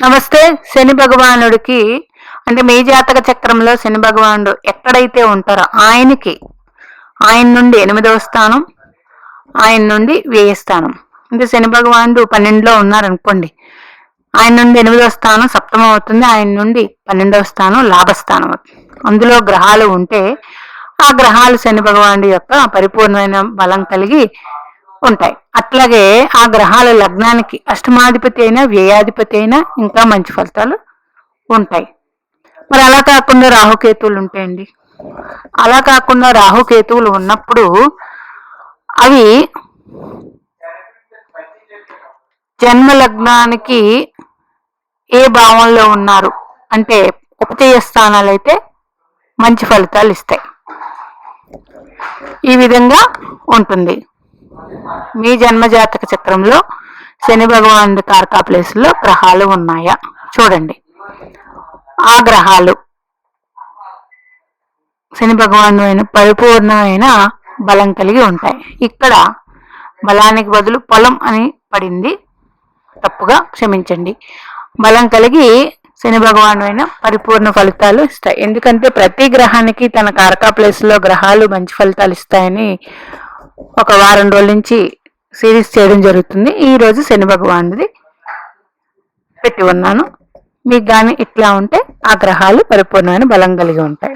నమస్తే. శని భగవానుడికి అంటే మీ జాతక చక్రంలో శని భగవానుడు ఎక్కడైతే ఉంటారో ఆయన నుండి 8వ స్థానం, ఆయన నుండి వ్యయ స్థానం. అంటే శని భగవానుడు 12లో ఉన్నారనుకోండి, ఆయన నుండి 8వ స్థానం సప్తమం అవుతుంది, ఆయన నుండి 12వ స్థానం లాభస్థానం అవుతుంది. అందులో గ్రహాలు ఉంటే ఆ గ్రహాలు శని భగవానుడి యొక్క పరిపూర్ణమైన బలం కలిగి ఉంటాయి. అట్లాగే ఆ గ్రహాల లగ్నానికి అష్టమాధిపతి అయినా వ్యయాధిపతి అయినా ఇంకా మంచి ఫలితాలు ఉంటాయి. మరి అలా కాకుండా రాహుకేతువులు ఉంటాయండి. అలా కాకుండా రాహుకేతువులు ఉన్నప్పుడు అవి జన్మ లగ్నానికి ఏ భావంలో ఉన్నారు అంటే ఉపచయ స్థానాలు అయితే మంచి ఫలితాలు ఇస్తాయి. ఈ విధంగా ఉంటుంది. మీ జన్మజాతక చక్రంలో శని భగవానుడి తారకా ప్లేస్లో గ్రహాలు ఉన్నాయా చూడండి. ఆ గ్రహాలు శని భగవాను పరిపూర్ణమైన బలం కలిగి ఉంటాయి. ఇక్కడ బలానికి బదులు పొలం అని పడింది, తప్పుగా క్షమించండి. బలం కలిగి శని భగవాను పరిపూర్ణ ఫలితాలు ఇస్తాయి. ఎందుకంటే ప్రతి గ్రహానికి తన తారకా ప్లేస్లో గ్రహాలు మంచి ఫలితాలు ఇస్తాయని ఒక వారం రోజుల నుంచి సిరీస్ చేయడం జరుగుతుంది. ఈరోజు శని భగవానుడిది పెట్టి ఉన్నాను. మీకు కానీ ఇట్లా ఉంటే ఆ గ్రహాలు పరిపూర్ణమైన బలం కలిగి ఉంటాయి.